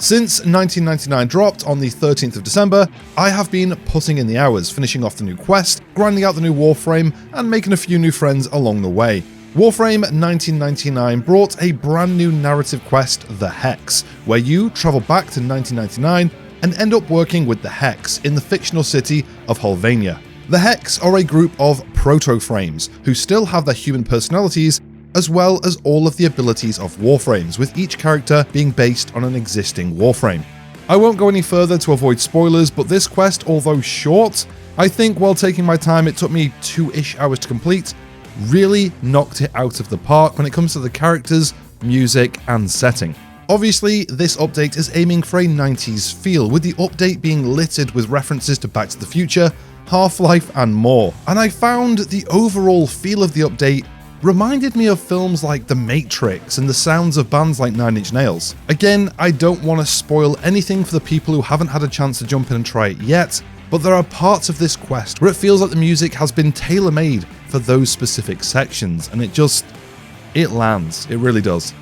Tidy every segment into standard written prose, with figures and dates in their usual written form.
Since 1999 dropped on the 13th of December, I have been putting in the hours, finishing off the new quest, grinding out the new Warframe, and making a few new friends along the way. Warframe 1999 brought a brand new narrative quest, The Hex, where you travel back to 1999 and end up working with the Hex in the fictional city of Halania. The Hex are a group of proto-frames who still have their human personalities, as well as all of the abilities of Warframes, with each character being based on an existing Warframe. I won't go any further to avoid spoilers, but this quest, although short, I think while taking my time, it took me 2-ish hours to complete, really knocked it out of the park when it comes to the characters, music, and setting. Obviously, this update is aiming for a 90s feel, with the update being littered with references to Back to the Future, Half-Life, and more. And I found the overall feel of the update reminded me of films like The Matrix and the sounds of bands like Nine Inch Nails. Again, I don't want to spoil anything for the people who haven't had a chance to jump in and try it yet, but there are parts of this quest where it feels like the music has been tailor-made for those specific sections, and it lands. It really does.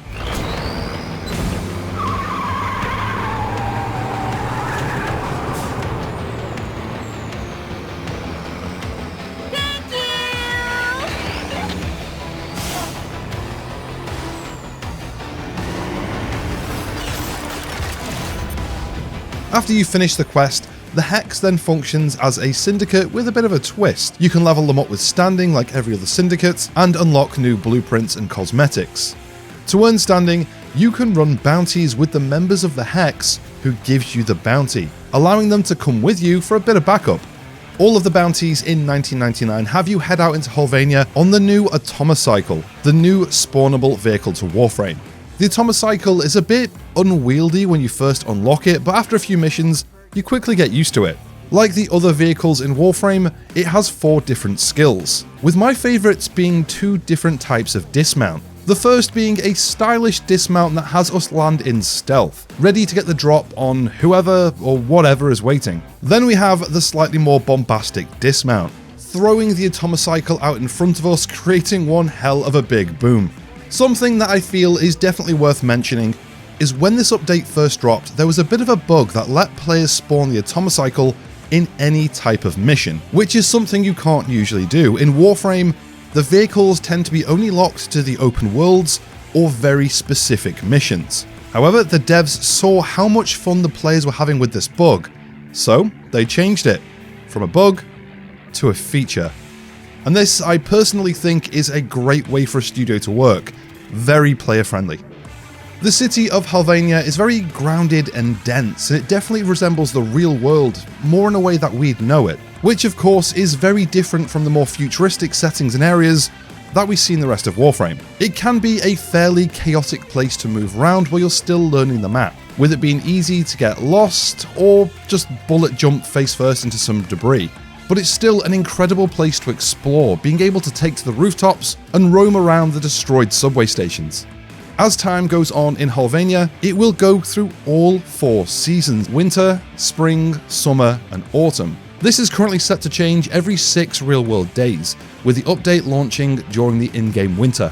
After you finish the quest, the Hex then functions as a Syndicate with a bit of a twist. You can level them up with standing like every other Syndicate, and unlock new blueprints and cosmetics. To earn standing, you can run bounties with the members of the Hex who gives you the bounty, allowing them to come with you for a bit of backup. All of the bounties in 1999 have you head out into Halania on the new Atomocycle, the new spawnable vehicle to Warframe. The Atomocycle is a bit unwieldy when you first unlock it, but after a few missions, you quickly get used to it. Like the other vehicles in Warframe, it has 4 different skills, with my favourites being 2 different types of dismount. The first being a stylish dismount that has us land in stealth, ready to get the drop on whoever or whatever is waiting. Then we have the slightly more bombastic dismount, throwing the Atomocycle out in front of us, creating one hell of a big boom. Something that I feel is definitely worth mentioning is when this update first dropped, there was a bit of a bug that let players spawn the Atomocycle in any type of mission, which is something you can't usually do. In Warframe, the vehicles tend to be only locked to the open worlds or very specific missions. However, the devs saw how much fun the players were having with this bug, so they changed it from a bug to a feature. And this, I personally think, is a great way for a studio to work. Very player friendly. The city of Halania is very grounded and dense, and it definitely resembles the real world more in a way that we'd know it, which of course is very different from the more futuristic settings and areas that we see in the rest of Warframe. It can be a fairly chaotic place to move around while you're still learning the map, with it being easy to get lost or just bullet jump face first into some debris. But it's still an incredible place to explore, being able to take to the rooftops and roam around the destroyed subway stations. As time goes on in Halania, it will go through all 4 seasons: winter, spring, summer, and autumn. This is currently set to change every 6 real-world days, with the update launching during the in-game winter.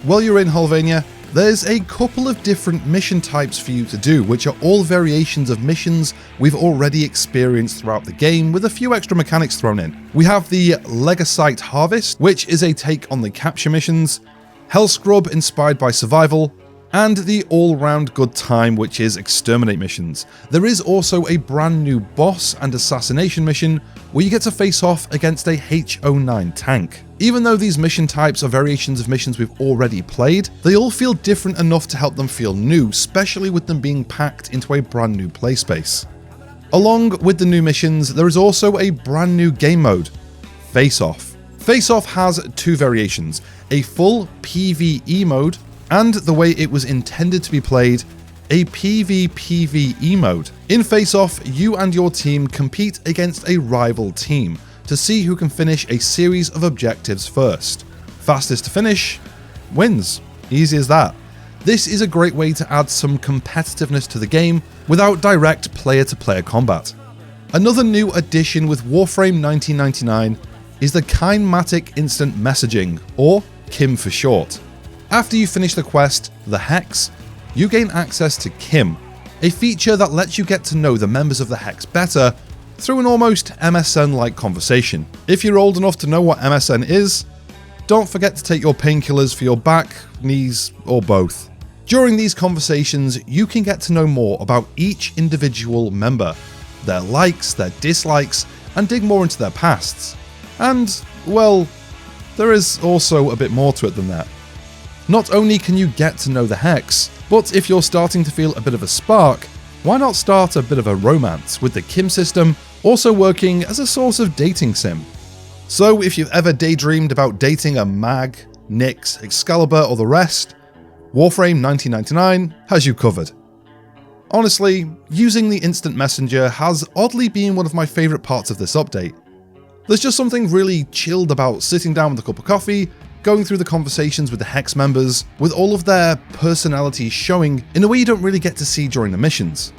While you're in Halania, there's a couple of different mission types for you to do, which are all variations of missions we've already experienced throughout the game, with a few extra mechanics thrown in. We have the Legasite Harvest, which is a take on the capture missions, Hell Scrub inspired by survival, and the all-round good time, which is exterminate missions. There is also a brand new boss and assassination mission where you get to face off against a H09 tank. Even though these mission types are variations of missions we've already played, they all feel different enough to help them feel new, especially with them being packed into a brand new playspace. Along with the new missions, there is also a brand new game mode, Faceoff. Faceoff has 2 variations, a full PvE mode, and the way it was intended to be played, a PvPvE mode. In Faceoff, you and your team compete against a rival team to see who can finish a series of objectives first. Fastest to finish wins. Easy as that. This is a great way to add some competitiveness to the game without direct player-to-player combat. Another new addition with Warframe 1999 is the Kinematic Instant Messaging, or KIM for short. After you finish the quest, The Hex, you gain access to KIM, a feature that lets you get to know the members of the Hex better through an almost MSN-like conversation. If you're old enough to know what MSN is, don't forget to take your painkillers for your back, knees, or both. During these conversations, you can get to know more about each individual member, their likes, their dislikes, and dig more into their pasts. And, well, there is also a bit more to it than that. Not only can you get to know the Hex, but if you're starting to feel a bit of a spark, why not start a bit of a romance with the Kim system also working as a sort of dating sim? So if you've ever daydreamed about dating a Mag, Nyx, Excalibur, or the rest, Warframe 1999 has you covered. Honestly, using the instant messenger has oddly been one of my favourite parts of this update. There's just something really chilled about sitting down with a cup of coffee, going through the conversations with the Hex members, with all of their personalities showing in a way you don't really get to see during the missions.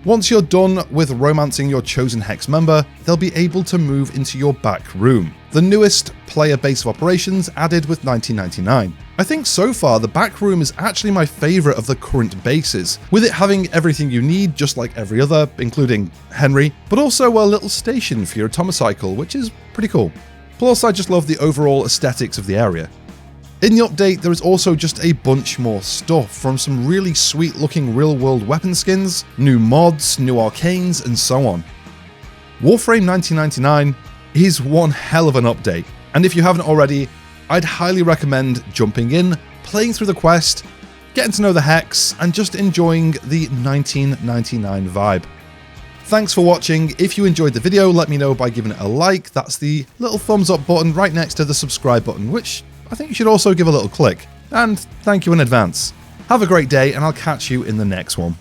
Once you're done with romancing your chosen Hex member, they'll be able to move into your back room, the newest player base of operations added with 1999. I think so far the back room is actually my favourite of the current bases, with it having everything you need just like every other, including Henry, but also a little station for your atomocycle, which is pretty cool. Plus I just love the overall aesthetics of the area. In the update, there is also just a bunch more stuff, from some really sweet looking real world weapon skins, new mods, new arcanes, and so on. Warframe 1999 is one hell of an update, and if you haven't already, I'd highly recommend jumping in, playing through the quest, getting to know the Hex, and just enjoying the 1999 vibe. Thanks for watching. If you enjoyed the video, let me know by giving it a like. That's the little thumbs up button right next to the subscribe button, which I think you should also give a little click. And thank you in advance. Have a great day, and I'll catch you in the next one.